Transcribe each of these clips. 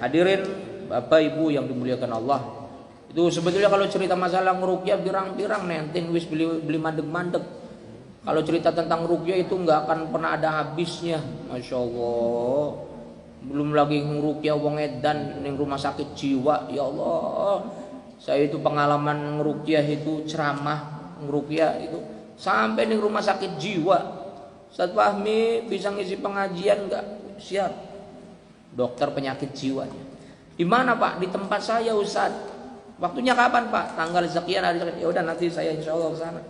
Hadirin Bapak Ibu yang dimuliakan Allah, itu sebetulnya kalau cerita masalah ngerukyah pirang-pirang nenten wis beli mandeg-mandeg. Kalau cerita tentang rukyah itu nggak akan pernah ada habisnya, masya Allah. Belum lagi ngerukyah wong edan ning rumah sakit jiwa, ya Allah. Saya itu pengalaman ngerukyah itu ceramah ngerukyah itu sampai ning rumah sakit jiwa. Ustaz Fahmi bisa ngisi pengajian nggak? Siap. Dokter penyakit jiwanya. Di mana Pak? Di tempat saya Ustaz. Waktunya kapan Pak? Tanggal sekian hari sekian. Ya udah nanti saya insya Allah ke sana.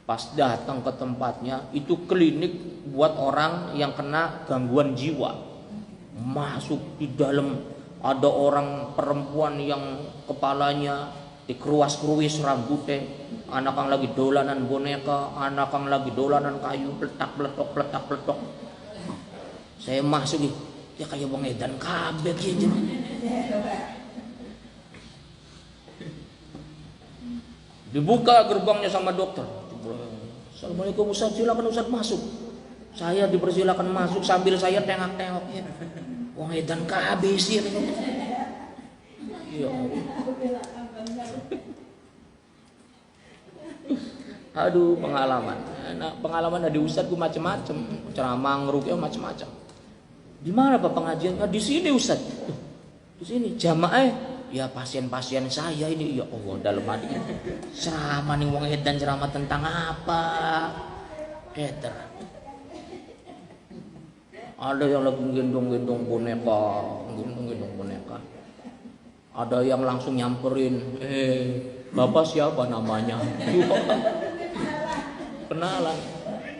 Pas datang ke tempatnya, itu klinik buat orang yang kena gangguan jiwa. Masuk di dalam ada orang perempuan yang kepalanya dikeruas-keruis rambutnya, anak yang lagi dolanan boneka, anak yang lagi dolanan kayu, peletak-peletok. Saya masuk nih, ya kayak wong edan kabeh iki. Dibuka gerbangnya sama dokter. Assalamualaikum Ustaz, silakan Ustaz masuk. Saya dipersilakan masuk sambil saya tengok-tengok. Wong edan kabeh sih. Ya. Aduh, pengalaman. Nah, pengalaman dari Ustaz gue macam-macam, ceramah ngerukyah macam-macam. Di mana Pak pengajian? Nah, di sini Ustaz. Di sini jamaah ya pasien-pasien saya ini, ya Allah, dalam hati ceramah nih wong edan, ceramah tentang apa? Edan. Ada yang lagi gendong-gendong boneka, Ada yang langsung nyamperin, Bapak siapa namanya? Kenalan.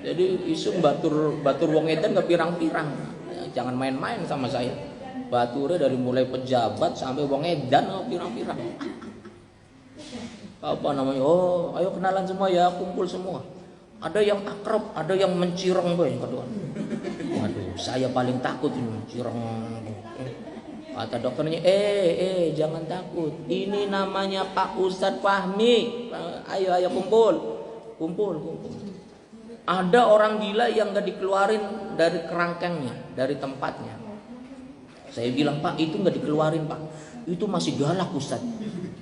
Jadi isu batur wong edan gak pirang-pirang. Jangan main-main sama saya. Baturnya dari mulai pejabat sampai wong edan pirang-pirang. Apa namanya? Oh, ayo kenalan semua ya, kumpul semua. Ada yang akrab, ada yang mencireng boy kedua. Waduh, saya paling takut ini mencireng. Kata dokternya, jangan takut. Ini namanya Pak Ustadz Fahmi. Ayo kumpul. Ada orang gila yang gak dikeluarin dari kerangkengnya, dari tempatnya. Saya bilang, Pak, itu gak dikeluarin Pak. Itu masih galak Ustadz.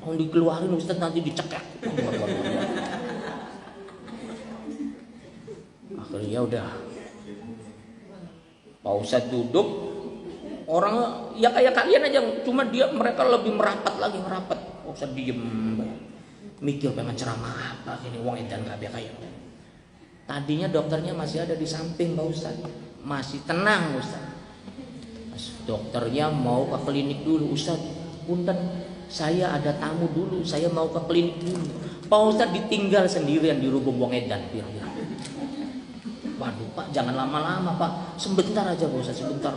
Kalau dikeluarin Ustadz nanti dicekek. Akhirnya udah, Pak Ustadz duduk. Orang ya kayak kalian aja, cuma mereka lebih merapat. Pak Ustadz diem, mikir pengen ceramah apa ini wong edan kabeh kayak. Tadinya dokternya masih ada di samping Pak Ustadz, masih tenang Ustadz. Dokternya mau ke klinik dulu, Ustadz, punten, saya ada tamu dulu, saya mau ke klinik dulu. Pak Ustadz ditinggal sendirian di rumah wong edan. Waduh Pak, jangan lama-lama Pak, sebentar aja Pak Ustadz, sebentar.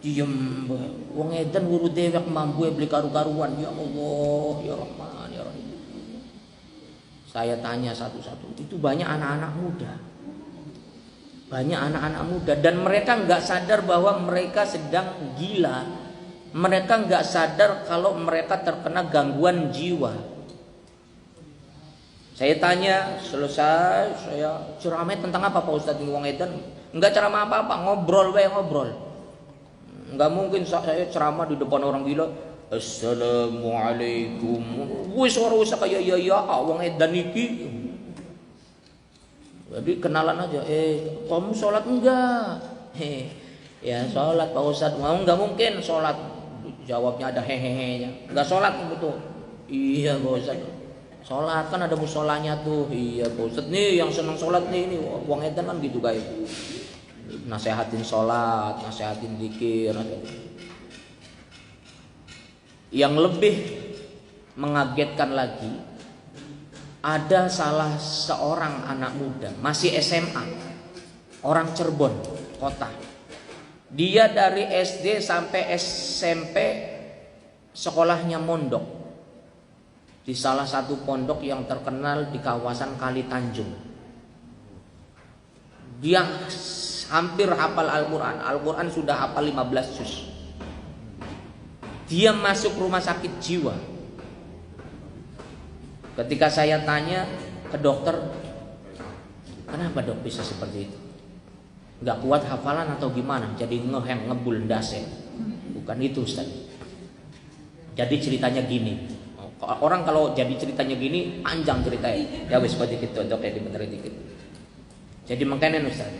Diem, wong edan wuru dewek mampu beli karu-karuan. Ya Allah, ya Rahman, ya Rahim. Saya tanya satu-satu, itu banyak anak-anak muda, dan mereka nggak sadar bahwa mereka sedang gila. Mereka nggak sadar kalau mereka terkena gangguan jiwa. Saya tanya, selesai saya ceramah tentang apa Pak Ustadz wong edan? Nggak ceramah apa-apa, ngobrol. Nggak mungkin saya ceramah di depan orang gila. Assalamualaikum. Wis ora usah kayak ya wong edan iki. Jadi kenalan aja. Kamu sholat enggak? Ya sholat Pak Ustadz. Mau nggak mungkin sholat. Jawabnya ada hehehe-nya. Nggak sholat betul. Iya Pak Ustadz. Sholat kan ada musolanya tuh. Iya Pak Ustadz nih yang senang sholat nih. Wong edan kan gitu guys. Nasehatin sholat, nasehatin zikir. Yang lebih mengagetkan lagi, ada salah seorang anak muda, masih SMA, orang Cirebon kota. Dia dari SD sampai SMP sekolahnya mondok di salah satu pondok yang terkenal di kawasan Kali Tanjung. Dia hampir hafal Al-Quran. Al-Quran sudah hafal 15 juz. Dia masuk rumah sakit jiwa. Ketika saya tanya ke dokter, kenapa dok bisa seperti itu? Gak kuat hafalan atau gimana? Jadi ngeheng, ngebul, ndase. Bukan itu Ustaz. Jadi ceritanya gini. Orang kalau jadi ceritanya gini panjang ceritanya. Ya wis kok dikit untuk kayak dibenerin dikit. Jadi makanya Ustaz.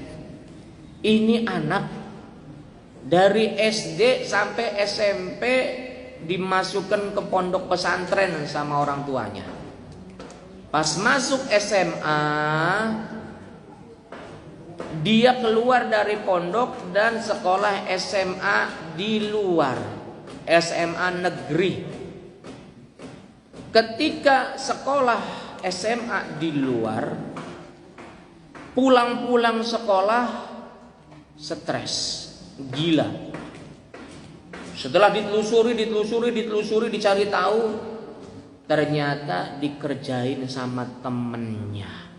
Ini anak dari SD sampai SMP dimasukkan ke pondok pesantren sama orang tuanya. Pas masuk SMA dia keluar dari pondok dan sekolah SMA di luar, SMA negeri. Ketika sekolah SMA di luar, pulang-pulang sekolah stres, gila. Setelah ditelusuri, dicari tahu, ternyata dikerjain sama temennya.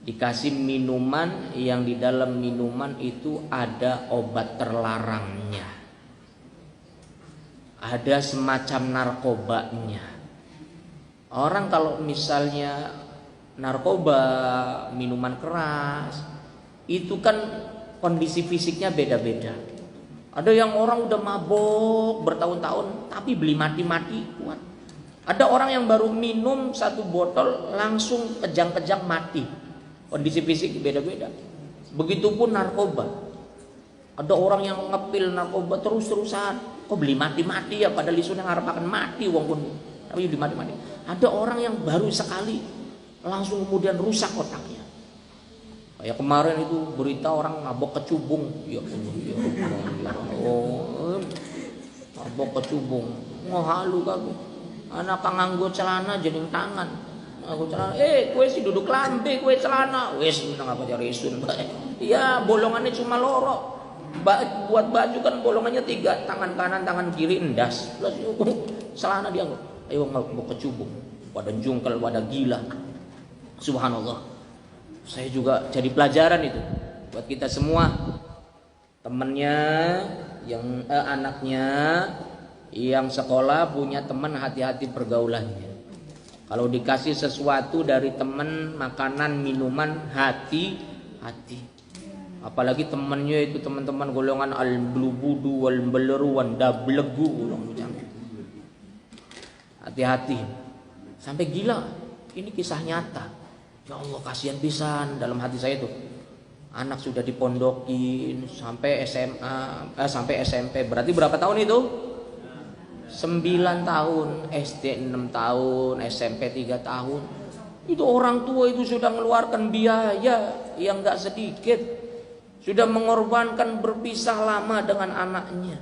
Dikasih minuman yang di dalam minuman itu ada obat terlarangnya, ada semacam narkobanya. Orang kalau misalnya narkoba, minuman keras, itu kan kondisi fisiknya beda-beda. Ada yang orang udah mabok bertahun-tahun tapi beli mati-mati kuat. Ada orang yang baru minum 1 botol langsung kejang-kejang mati. Kondisi fisik beda-beda. Begitupun narkoba. Ada orang yang ngepil narkoba terus-terusan, kok beli mati-mati ya, padahal isunya ngarep akan mati wong pun. Tapi beli mati-mati. Ada orang yang baru sekali langsung kemudian rusak otaknya. Kayak kemarin itu berita orang mabok kecubung. Ya Allah. Mabok kecubung. Ngohalu kaku. Anak nganggo celana jadi tangan. Nganggo celana. Kowe sih duduk lambe, kowe celana. Wes menang apa cari isun bae. Iya, bolongannya cuma loro. Buat baju kan bolongannya 3, tangan kanan, tangan kiri endas. Plus celana dia nggo. Ayo mabok kecubung. Pada jungkel, pada gila. Subhanallah. Saya juga jadi pelajaran itu buat kita semua. Temennya yang anaknya yang sekolah punya teman, hati-hati pergaulannya. Kalau dikasih sesuatu dari teman, makanan, minuman, hati-hati. Apalagi temannya itu teman-teman golongan al-blubudu wal beleru wan dablegu. Hati-hati. Sampai gila. Ini kisah nyata. Ya Allah, kasihan pisan dalam hati saya itu. Anak sudah dipondokin sampai SMA, sampai SMP. Berarti berapa tahun itu? 9 tahun, SD 6 tahun, SMP 3 tahun. Itu orang tua itu sudah mengeluarkan biaya yang gak sedikit. Sudah mengorbankan berpisah lama dengan anaknya.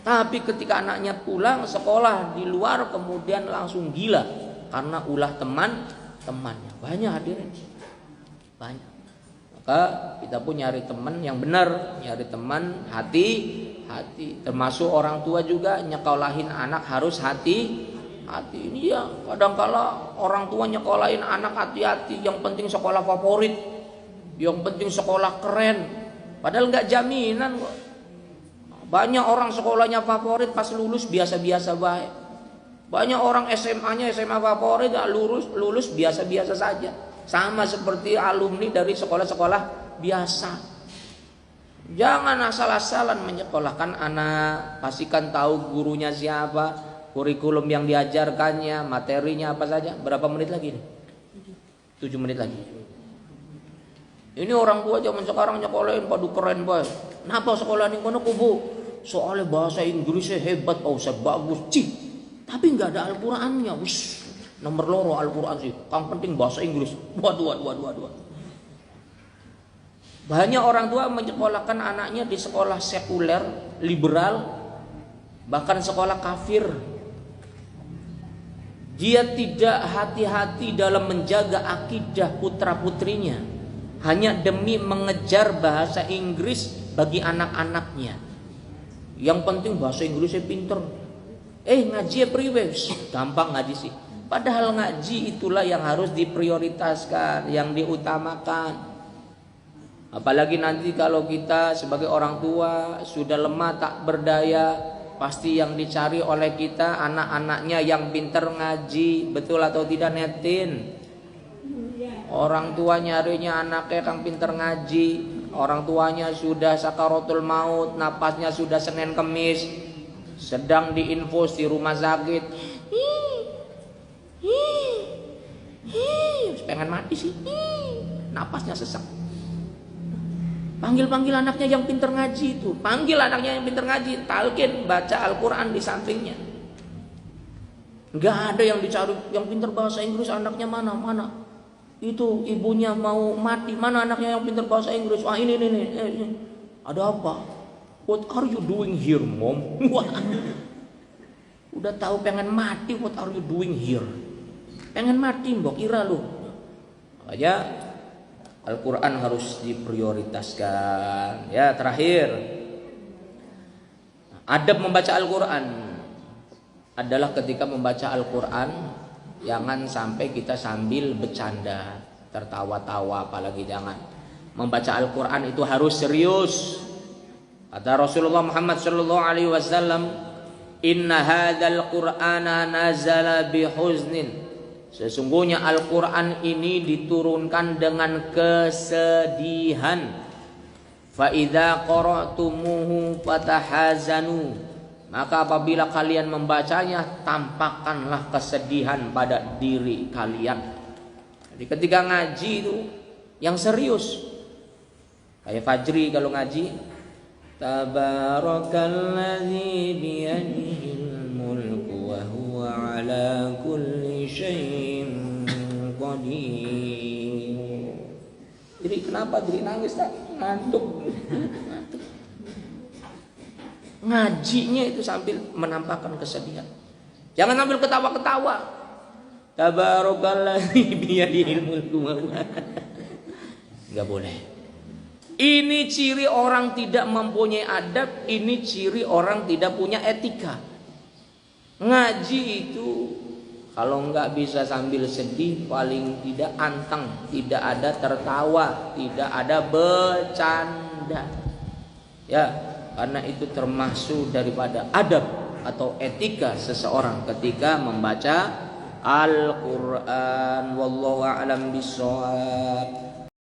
Tapi ketika anaknya pulang sekolah di luar kemudian langsung gila karena ulah temannya. Banyak hadirin. Banyak. Maka kita pun nyari teman yang benar, nyari teman hati-hati. Termasuk orang tua juga nyekolahin anak harus hati-hati. Ini ya kadang-kala orang tua nyekolahin anak hati-hati. Yang penting sekolah favorit, yang penting sekolah keren. Padahal nggak jaminan kok. Banyak orang sekolahnya favorit pas lulus biasa-biasa baik. Banyak orang SMA-nya SMA favorit lulus biasa-biasa saja. Sama seperti alumni dari sekolah-sekolah biasa. Jangan asal-asalan menyekolahkan anak. Pastikan tahu gurunya siapa, kurikulum yang diajarkannya, materinya apa saja. Berapa menit lagi nih? 7 menit lagi. Ini orang tua zaman sekarang nyekolahin padu keren boy. Kenapa sekolah ini kono kubu? Soalnya bahasa Inggrisnya hebat, Ustaz bagus, tapi nggak ada Al-Qur'annya. Nomor loro Al-Qur'an sih. Yang penting bahasa Inggris. Waduh. Banyak orang tua menyekolahkan anaknya di sekolah sekuler, liberal, bahkan sekolah kafir. Dia tidak hati-hati dalam menjaga akidah putra-putrinya, hanya demi mengejar bahasa Inggris bagi anak-anaknya. Yang penting bahasa Inggrisnya pinter. Ngaji priwe, gampang ngaji sih. Padahal ngaji itulah yang harus diprioritaskan, yang diutamakan. Apalagi nanti kalau kita sebagai orang tua sudah lemah tak berdaya, pasti yang dicari oleh kita anak-anaknya yang pinter ngaji. Betul atau tidak Netin? Orang tua nyarinya anaknya yang pinter ngaji. orang tuanya sudah sakaratul maut, napasnya sudah Senin Kemis, sedang diinfus di rumah sakit. Pengen mati sih. Napasnya sesak. Panggil anaknya yang pinter ngaji itu. Panggil anaknya yang pinter ngaji, talqin, baca Al-Quran di sampingnya. Nggak ada yang dicari yang pinter bahasa Inggris, anaknya mana. Itu ibunya mau mati, mana anaknya yang pinter bahasa Inggris? Wah ini. Ada apa? What are you doing here, mom? Wah. Udah tahu pengen mati, what are you doing here? Pengen mati, mbok kira lu. Makanya Al-Quran harus diprioritaskan. Ya, terakhir, adab membaca Al-Quran adalah ketika membaca Al-Quran jangan sampai kita sambil bercanda, tertawa-tawa, apalagi jangan. Membaca Al-Quran itu harus serius. Kata Rasulullah Muhammad SAW, "Inna hadzal Qur'ana nazala bihuznin." Sesungguhnya Al-Quran ini diturunkan dengan kesedihan. Fa idza qara'tumuhu fatahazanu. Maka apabila kalian membacanya, tampakkanlah kesedihan pada diri kalian. Jadi ketika ngaji itu yang serius. Kayak Fajri kalau ngaji, Tabarakalladzi biyadihil mulku wa huwa ala kulli syai'in qadir. Jadi kenapa Diri nangis tadi? Ngantuk. Ngajinya itu sambil menampakkan kesedihan. Jangan sambil ketawa-ketawa. Tabarakalladzi biyadihil mulku wa huwa. Enggak boleh. Ini ciri orang tidak mempunyai adab, ini ciri orang tidak punya etika. Ngaji itu kalau nggak bisa sambil sedih, paling tidak anteng, tidak ada tertawa, tidak ada bercanda. Ya, karena itu termasuk daripada adab atau etika seseorang ketika membaca Al-Quran. Wallahu a'lam bishawab.